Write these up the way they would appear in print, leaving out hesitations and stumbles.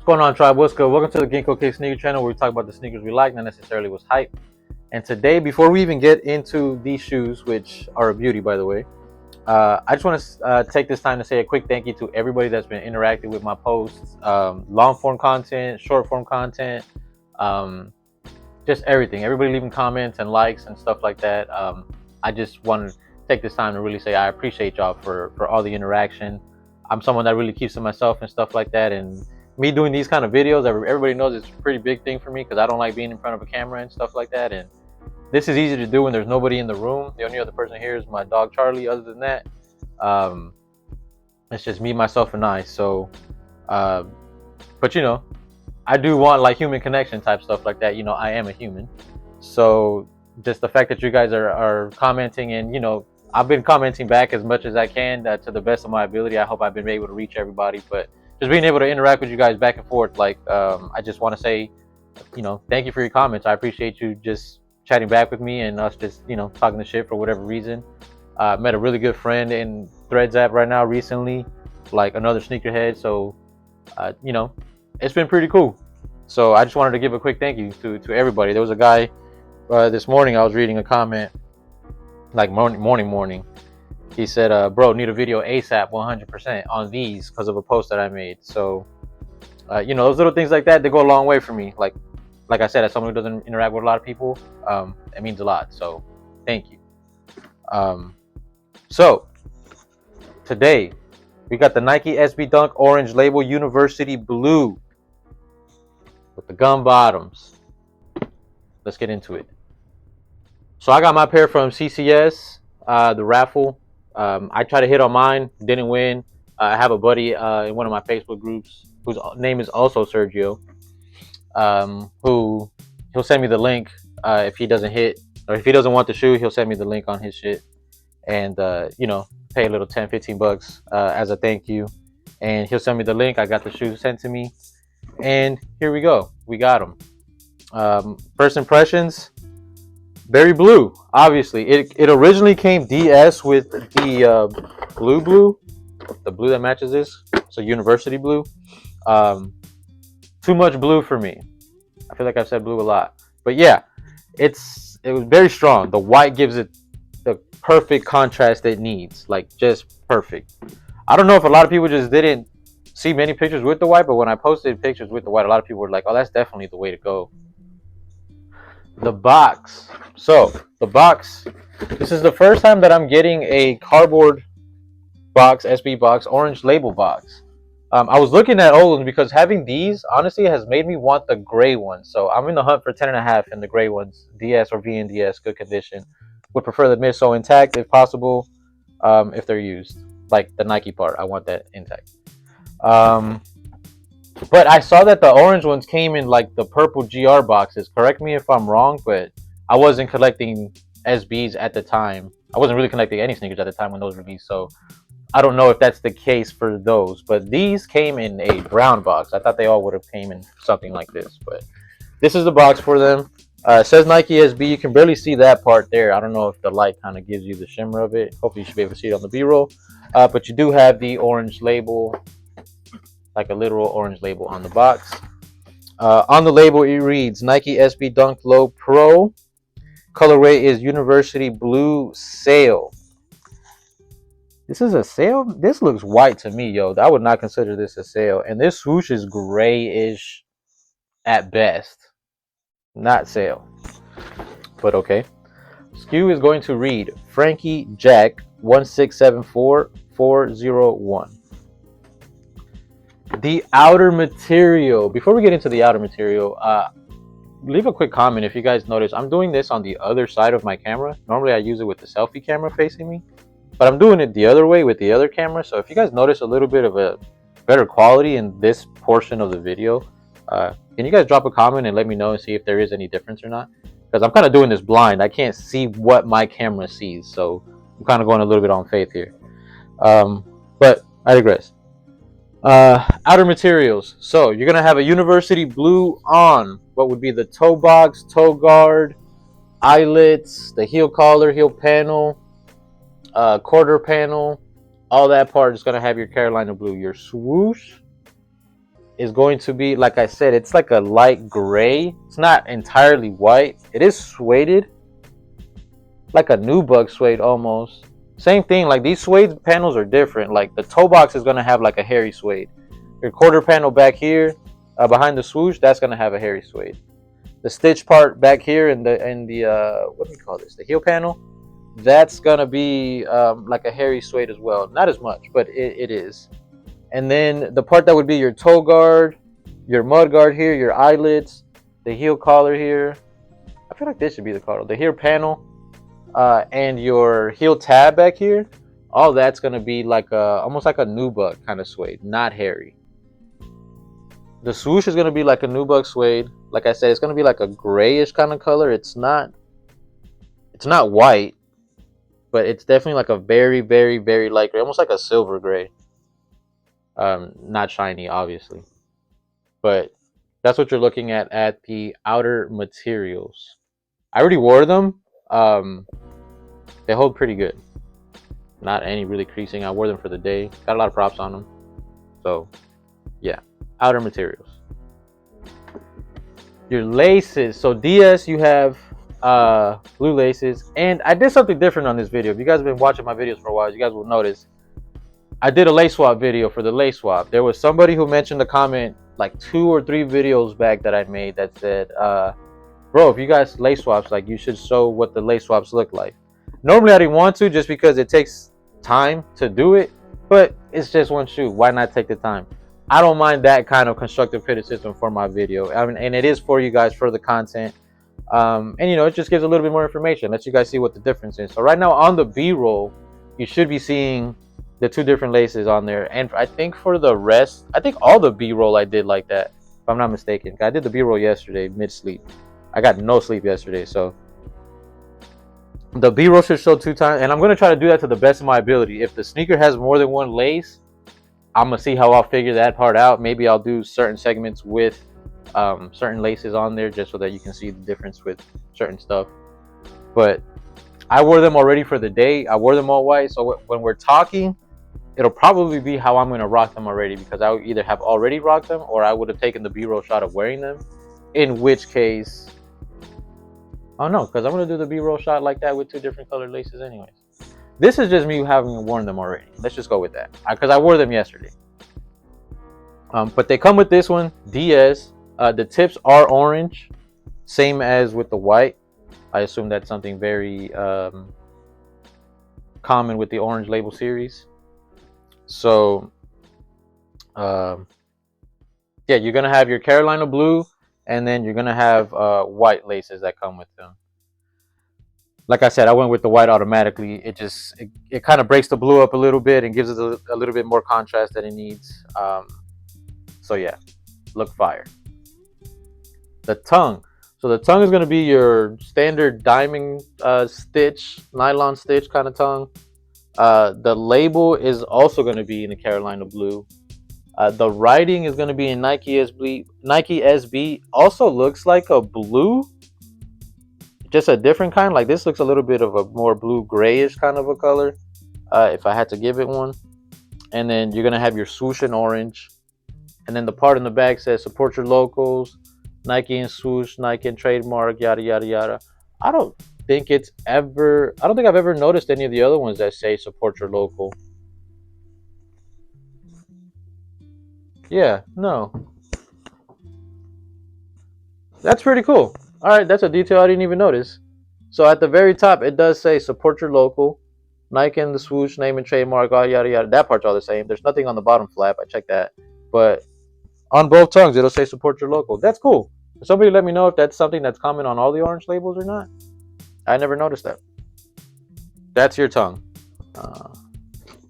What's going on, tribe? What's good? Welcome to the GiNkO sneaker channel, where we talk about the sneakers we like, not necessarily what's hype. And today, before we even get into these shoes, which are a beauty, by the way, I just want to take this time to say a quick thank you to everybody that's been interacting with my posts, long form content, short form content, um, just everything. Everybody leaving comments and likes and stuff like that. I just want to take this time to really say I appreciate y'all for all the interaction. I'm someone that really keeps to myself and stuff like that, and me doing these kind of videos, everybody knows it's a pretty big thing for me because I don't like being in front of a camera and stuff like that. And this is easy to do when there's nobody in the room. The only other person here is my dog Charlie. Other than that, um, it's just me, myself, and I. So, uh, but you know, I do want like human connection type stuff like that. You know, I am a human. So just the fact that you guys are commenting, and you know, I've been commenting back as much as I can to the best of my ability. I hope I've been able to reach everybody, but just being able to interact with you guys back and forth, like I just want to say, you know, thank you for your comments. I appreciate you just chatting back with me and us just, you know, talking the shit for whatever reason. Met a really good friend in Threads app right now recently, like another sneakerhead. So, you know, it's been pretty cool. So I just wanted to give a quick thank you to everybody. There was a guy this morning. I was reading a comment, like morning. He said, "Bro, need a video ASAP, 100% on these because of a post that I made." So, you know, those little things like that, they go a long way for me. Like I said, as someone who doesn't interact with a lot of people, it means a lot. So, thank you. Um, so today we got the Nike SB Dunk Orange Label University Blue with the gum bottoms. Let's get into it. So I got my pair from CCS, the raffle. I tried to hit on mine, didn't win. I have a buddy in one of my Facebook groups whose name is also Sergio, who he'll send me the link if he doesn't hit, or if he doesn't want the shoe, he'll send me the link on his shit, and you know, pay a little 10-15 bucks as a thank you, and he'll send me the link. I got the shoe sent to me, and here we go. We got them. First impressions, very blue. Obviously, it originally came DS with the blue, the blue that matches this. So university blue. Too much blue for me. I feel like I've said blue a lot, but yeah, it was very strong. The white gives it the perfect contrast it needs, like just perfect. I don't know if a lot of people just didn't see many pictures with the white, but when I posted pictures with the white, a lot of people were like, "Oh, that's definitely the way to go." The box. So the box. This is the first time that I'm getting a cardboard box, SB box, orange label box. I was looking at old ones because having these honestly has made me want the gray ones. So I'm in the hunt for 10.5 in the gray ones, DS or VNDS, good condition. Would prefer the midsole intact if possible. If they're used, like the Nike part, I want that intact. Um, but I saw that the orange ones came in like the purple GR boxes. Correct me if I'm wrong, but I wasn't collecting SBs at the time. I wasn't really collecting any sneakers at the time when those released. So I don't know if that's the case for those. But these came in a brown box. I thought they all would have came in something like this. But this is the box for them. It says Nike SB. You can barely see that part there. I don't know if the light kind of gives you the shimmer of it. Hopefully you should be able to see it on the B-roll. But you do have the orange label, like a literal orange label on the box. On the label, it reads Nike SB Dunk Low Pro. Colorway is University Blue Sail. This is a sail? This looks white to me, yo. I would not consider this a sail. And this swoosh is grayish at best. Not sail. But okay. SKU is going to read Frankie Jack 1674401. The outer material. Before we get into the outer material, leave a quick comment if you guys notice. I'm doing this on the other side of my camera. Normally I use it with the selfie camera facing me, but I'm doing it the other way with the other camera. So if you guys notice a little bit of a better quality in this portion of the video, can you guys drop a comment and let me know and see if there is any difference or not? Because I'm kind of doing this blind. I can't see what my camera sees, so I'm kind of going a little bit on faith here. But I digress. Outer materials. So you're gonna have a university blue on what would be the toe box, toe guard, eyelets, the heel collar, heel panel, quarter panel. All that part is gonna have your Carolina blue. Your swoosh is going to be, like I said, it's like a light gray. It's not entirely white. It is suede, like a nubuck suede almost. Same thing, like these suede panels are different. Like the toe box is gonna have like a hairy suede. Your quarter panel back here, behind the swoosh, that's gonna have a hairy suede. The stitch part back here in the what do you call this? The heel panel, that's gonna be like a hairy suede as well. Not as much, but it is. And then the part that would be your toe guard, your mud guard here, your eyelets, the heel collar here. I feel like this should be the collar. The heel panel, and your heel tab back here. All that's gonna be like almost like a nubuck kind of suede, not hairy. The swoosh is gonna be like a nubuck suede. Like I said, it's gonna be like a grayish kind of color. It's not white, but it's definitely like a very, very, very light gray, almost like a silver gray. Not shiny, obviously, but that's what you're looking at the outer materials. I already wore them. They hold pretty good. Not any really creasing. I wore them for the day. Got a lot of props on them. So, yeah. Outer materials. Your laces. So DS, you have blue laces. And I did something different on this video. If you guys have been watching my videos for a while, you guys will notice I did a lace swap video for the lace swap. There was somebody who mentioned a comment like 2 or 3 videos back that I made that said, bro, if you guys lace swaps, like you should show what the lace swaps look like. Normally I didn't want to, just because it takes time to do it, but it's just one shoe. Why not take the time? I don't mind that kind of constructive criticism for my video. I mean, and it is for you guys, for the content. And you know, it just gives a little bit more information, lets you guys see what the difference is. So right now on the B-roll, you should be seeing the 2 different laces on there. And I think for the rest, I think all the B-roll I did like that, if I'm not mistaken. I did the B-roll yesterday mid-sleep. I got no sleep yesterday, so the B-roll should show 2 times, and I'm going to try to do that to the best of my ability. If the sneaker has more than 1 lace, I'm going to see how I'll figure that part out. Maybe I'll do certain segments with certain laces on there, just so that you can see the difference with certain stuff. But I wore them already for the day. I wore them all white, so when we're talking, it'll probably be how I'm going to rock them already, because I would either have already rocked them, or I would have taken the B-roll shot of wearing them, in which case, oh no, because I'm going to do the B-roll shot like that with 2 different colored laces anyways. This is just me having worn them already. Let's just go with that, because I wore them yesterday. But they come with this one, DS. The tips are orange, same as with the white. I assume that's something very common with the orange label series. So, yeah, you're going to have your Carolina blue, and then you're going to have white laces that come with them. Like I said, I went with the white automatically. It kind of breaks the blue up a little bit and gives it a little bit more contrast that it needs. So yeah, look fire. The tongue. So the tongue is going to be your standard diamond stitch, nylon stitch kind of tongue. The label is also going to be in the Carolina blue. The writing is going to be in Nike SB. Nike SB also looks like a blue, just a different kind. Like this looks a little bit of a more blue grayish kind of a color, if I had to give it one. And then you're going to have your swoosh in orange. And then the part in the back says support your locals, Nike and swoosh, Nike and trademark, yada, yada, yada. I don't think I've ever noticed any of the other ones that say support your local. Yeah, no. That's pretty cool. All right, that's a detail I didn't even notice. So at the very top, it does say support your local, Nike and the swoosh, name and trademark, all yada yada. That part's all the same. There's nothing on the bottom flap. I checked that. But on both tongues, it'll say support your local. That's cool. Somebody let me know if that's something that's common on all the orange labels or not. I never noticed that. That's your tongue.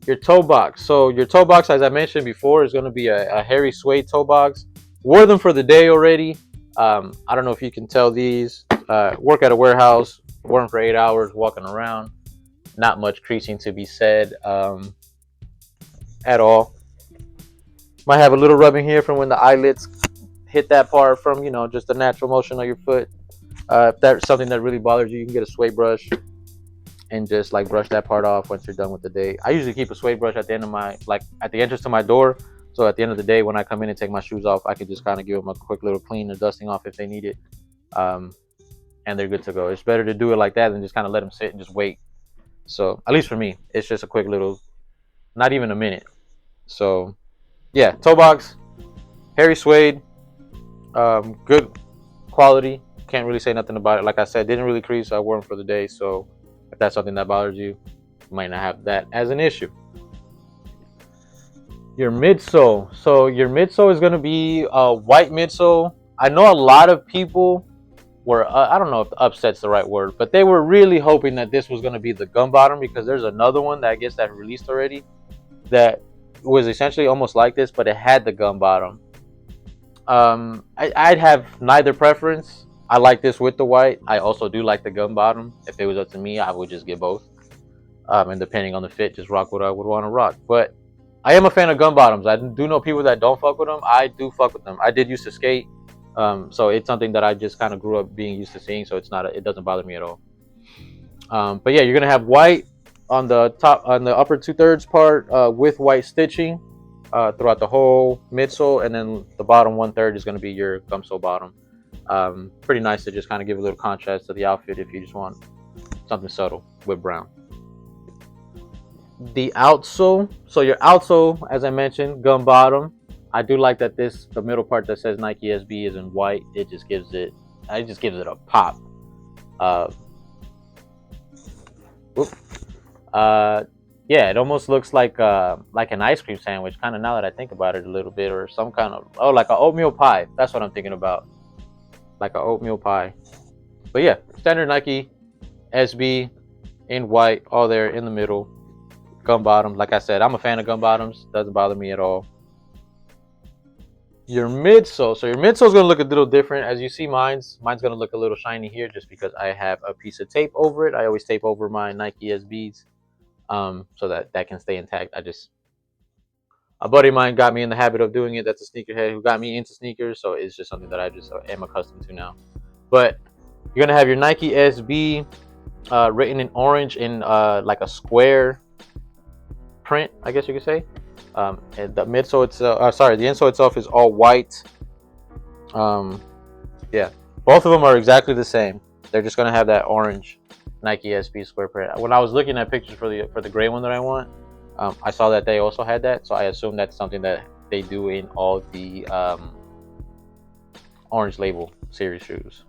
Your toe box. So your toe box, as I mentioned before, is going to be a hairy suede toe box. Wore them for the day already. I don't know if you can tell these. Work at a warehouse. Wore them for 8 hours, walking around. Not much creasing to be said at all. Might have a little rubbing here from when the eyelets hit that part from, you know, just the natural motion of your foot. If that's something that really bothers you, you can get a suede brush and just like brush that part off once you're done with the day. I usually keep a suede brush at the end of my, like at the entrance to my door, So at the end of the day, when I come in and take my shoes off, I can just kind of give them a quick little clean and dusting off if they need it, and they're good to go. It's better to do it like that than just kind of let them sit and just wait. So at least for me, it's just a quick little, not even a minute. So yeah, toe box, hairy suede, good quality. Can't really say nothing about it. Like I said, didn't really crease, so I wore them for the day. So if that's something that bothers you, you might not have that as an issue. Your midsole. So your midsole is going to be a white midsole. I know a lot of people were, I don't know if upset's the right word, but they were really hoping that this was going to be the gum bottom, because there's another one that I guess that released already that was essentially almost like this, but it had the gum bottom. I'd have neither preference. I like this with the white. I also do like the gum bottom. If it was up to me, I would just get both. And depending on the fit, just rock what I would want to rock. But I am a fan of gum bottoms. I do know people that don't fuck with them. I do fuck with them. I did used to skate, so it's something that I just kind of grew up being used to seeing. So it's not, it doesn't bother me at all. But yeah, you're gonna have white on the top, on the upper 2/3 part, with white stitching throughout the whole midsole, and then the bottom 1/3 is gonna be your gum sole bottom. Pretty nice to just kind of give a little contrast to the outfit if you just want something subtle with brown. The outsole, so your outsole, as I mentioned, gum bottom. I do like that the middle part that says Nike SB is in white. It just gives it a pop. Yeah, it almost looks like an ice cream sandwich, kind of, now that I think about it a little bit, or some kind of, oh, like an oatmeal pie. That's what I'm thinking about, like an oatmeal pie. But yeah, standard Nike SB in white, all there in the middle. Gum bottom. Like I said, I'm a fan of gum bottoms. Doesn't bother me at all. Your midsole. So your midsole is going to look a little different. As you see, mine's going to look a little shiny here just because I have a piece of tape over it. I always tape over my Nike SBs so that can stay intact. A buddy of mine got me in the habit of doing it. That's a sneakerhead who got me into sneakers. So it's just something that I just am accustomed to now. But you're going to have your Nike SB written in orange in like a square print, I guess you could say. And the midsole itself, the insole itself is all white. Yeah, both of them are exactly the same. They're just gonna have that orange Nike SB square print. When I was looking at pictures for the gray one that I want, I saw that they also had that, so I assume that's something that they do in all the orange label series shoes.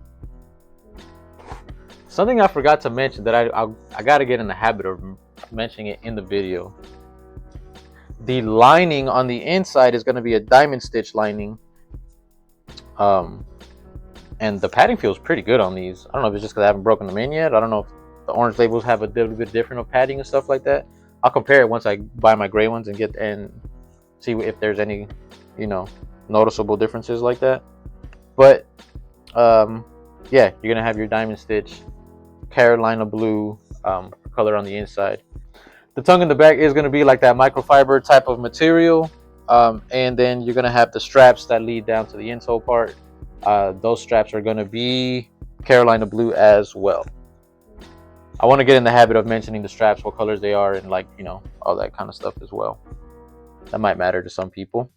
Something I forgot to mention that I gotta get in the habit of mentioning it in the video. The lining on the inside is going to be a diamond stitch lining, and the padding feels pretty good on these. I don't know if it's just because I haven't broken them in yet. I don't know if the orange labels have a little bit different of padding and stuff like that. I'll compare it once I buy my gray ones and see if there's any, noticeable differences like that. But yeah, you're gonna have your diamond stitch Carolina blue color on the inside. The tongue in the back is going to be like that microfiber type of material, and then you're going to have the straps that lead down to the insole part. Those straps are going to be Carolina blue as well. I want to get in the habit of mentioning the straps, what colors they are, and all that kind of stuff as well. That might matter to some people.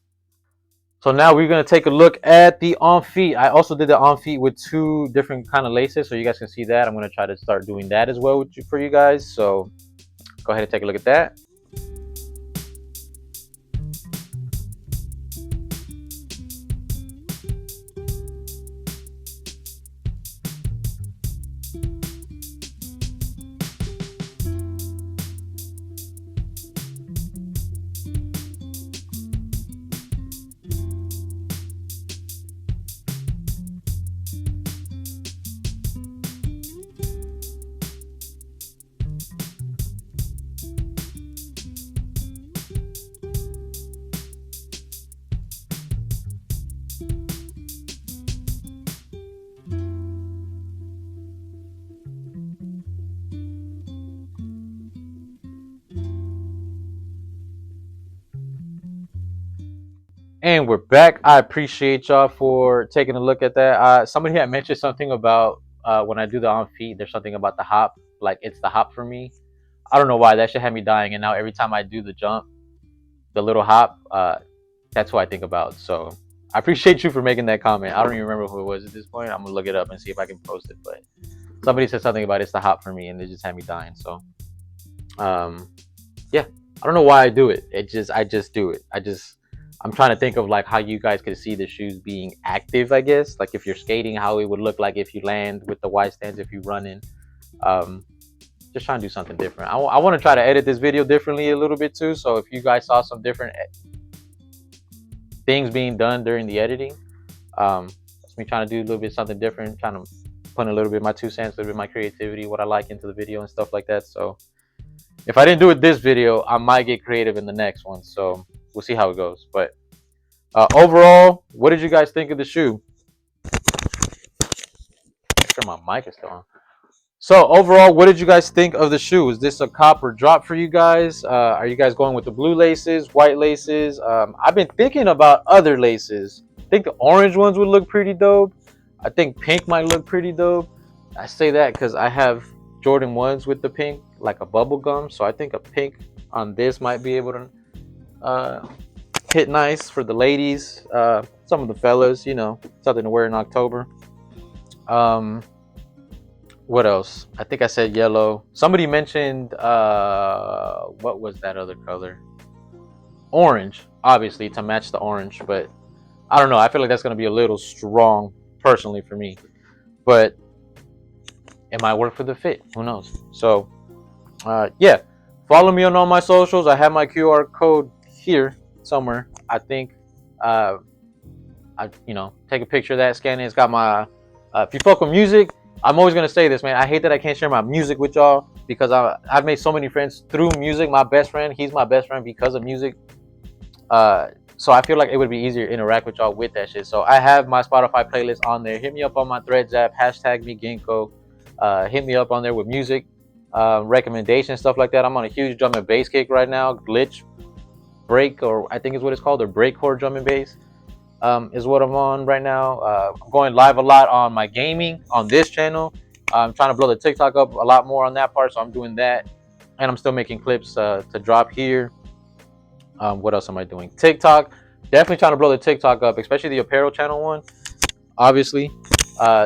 So now we're going to take a look at the on feet. I also did the on feet with 2 different kind of laces, so you guys can see that. I'm going to try to start doing that as well for you guys. So go ahead and take a look at that. And we're back. I appreciate y'all for taking a look at that. Somebody had mentioned something about when I do the on feet, there's something about the hop. Like, it's the hop for me. I don't know why. That shit had me dying. And now every time I do the jump, the little hop, That's what I think about. So I appreciate you for making that comment. I don't even remember who it was at this point. I'm gonna look it up and see if I can post it. But somebody said something about it's the hop for me, and they just had me dying. So um, yeah, I don't know why I do it. I just do it. I'm trying to think of like how you guys could see the shoes being active. I guess like if you're skating, how it would look like if you land with the wide stands, if you run in. Um, just trying to do something different. I want to try to edit this video differently a little bit too. So if you guys saw some different things being done during the editing, that's me trying to do a little bit something different, trying to put a little bit of my 2 cents, a little bit of my creativity, what I like into the video and stuff like that. So if I didn't do it this video, I might get creative in the next one. So we'll see how it goes. But overall, what did you guys think of the shoe? Make sure my mic is still on. So overall, what did you guys think of the shoe? Is this a cop or drop for you guys? Are you guys going with the blue laces, white laces? I've been thinking about other laces. I think the orange ones would look pretty dope. I think pink might look pretty dope. I say that because I have Jordan 1s with the pink, like a bubble gum. So I think a pink on this might be able to hit nice for the ladies. Some of the fellas, you know, something to wear in October. What else? I think I said yellow. Somebody mentioned what was that other color? Orange, obviously to match the orange, but I don't know. I feel like that's gonna be a little strong personally for me. But it might work for the fit. Who knows? So yeah. Follow me on all my socials. I have my QR code here somewhere. I think take a picture of that, scan it. It's got my if you fuck with music, I'm always gonna say this, man. I hate that I can't share my music with y'all because I've made so many friends through music. My best friend, he's my best friend because of music. So I feel like it would be easier to interact with y'all with that shit. So I have my Spotify playlist on there. Hit me up on my Threads app, hashtag me GiNkO. Hit me up on there with music, recommendations, stuff like that. I'm on a huge drum and bass kick right now. Glitch break, or I think is what it's called, or breakcore drum and bass. Is what I'm on right now. I'm going live a lot on my gaming on this channel. I'm trying to blow the TikTok up a lot more on that part, so I'm doing that. And I'm still making clips to drop here. What else am I doing? TikTok. Definitely trying to blow the TikTok up, especially the apparel channel one, obviously.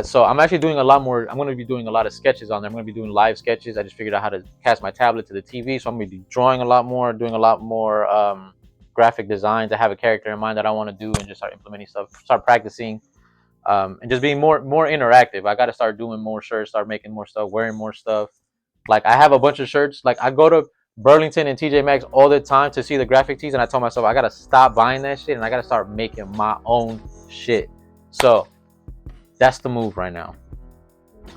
So I'm actually doing a lot more. I'm going to be doing a lot of sketches on there. I'm going to be doing live sketches. I just figured out how to cast my tablet to the TV, so I'm going to be drawing a lot more, doing a lot more graphic designs. I have a character in mind that I want to do and just start implementing stuff, start practicing, and just being more interactive. I got to start doing more shirts, start making more stuff, wearing more stuff. Like I have a bunch of shirts. Like I go to Burlington and TJ Maxx all the time to see the graphic tees, and I told myself I got to stop buying that shit and I got to start making my own shit. So that's the move right now.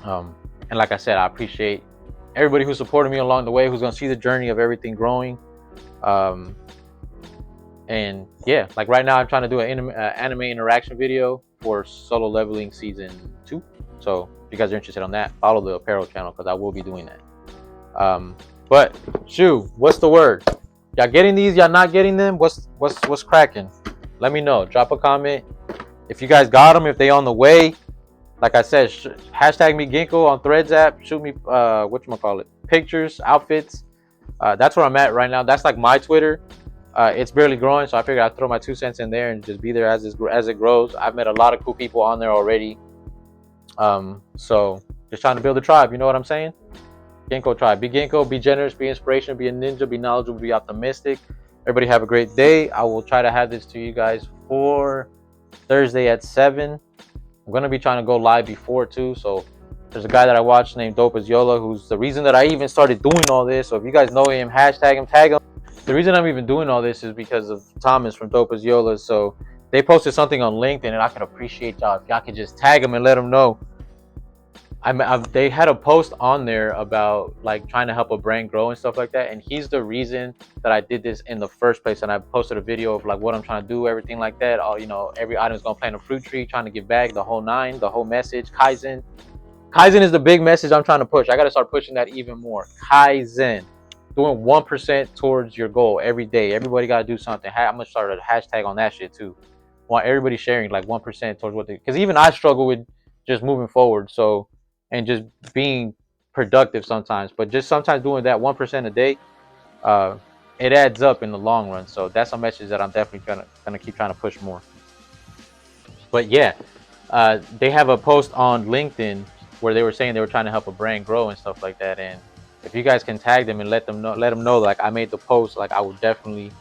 And like I said, I appreciate everybody who supported me along the way, who's gonna see the journey of everything growing. And yeah, like right now I'm trying to do an anime interaction video for Solo Leveling Season 2. So if you guys are interested on that, follow the apparel channel because I will be doing that. But shoe, what's the word? Y'all getting these? Y'all not getting them? What's cracking? Let me know. Drop a comment if you guys got them, if they on the way. Like I said, hashtag me GiNkO on Threads app. Shoot me whatchamacallit, pictures, outfits. That's where I'm at right now. That's like my Twitter. It's barely growing, so I figured I'd throw my 2 cents in there and just be there as it grows. I've met a lot of cool people on there already. So just trying to build a tribe. You know what I'm saying? GiNkO tribe. Be GiNkO. Be generous. Be inspirational. Be a ninja. Be knowledgeable. Be optimistic. Everybody have a great day. I will try to have this to you guys for Thursday at 7. I'm gonna be trying to go live before too. So there's a guy that I watch named Dope as Yola, who's the reason that I even started doing all this. So if you guys know him, hashtag him, tag him. The reason I'm even doing all this is because of Thomas from Dope as Yola. So they posted something on LinkedIn, and I could appreciate y'all if y'all could just tag them and let them know. They had a post on there about like trying to help a brand grow and stuff like that, and he's the reason that I did this in the first place. And I posted a video of like what I'm trying to do, everything like that. All, you know, every item is gonna plant a fruit tree, trying to give back, the whole nine, the whole message. Kaizen is the big message I'm trying to push. I got to start pushing that even more. Kaizen, doing 1% towards your goal every day. Everybody got to do something. I'm gonna start a hashtag on that shit too. Want everybody sharing like 1% towards what they, because even I struggle with just moving forward. So, and just being productive sometimes, but just sometimes doing that 1% a day, it adds up in the long run. So that's a message that I'm definitely gonna keep trying to push more. But yeah, they have a post on LinkedIn where they were saying they were trying to help a brand grow and stuff like that. And if you guys can tag them and let them know like I made the post, like I would definitely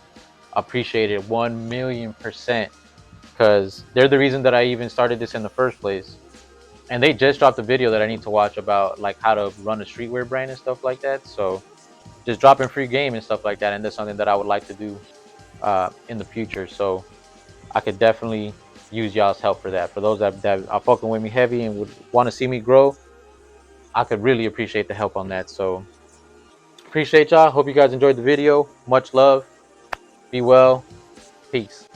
appreciate it 1,000,000%, because they're the reason that I even started this in the first place. And they just dropped a video that I need to watch about like how to run a streetwear brand and stuff like that. So just dropping free game and stuff like that, and that's something that I would like to do in the future. So I could definitely use y'all's help for that. For those that are fucking with me heavy and would want to see me grow, I could really appreciate the help on that. So appreciate y'all. Hope you guys enjoyed the video. Much love. Be well. Peace.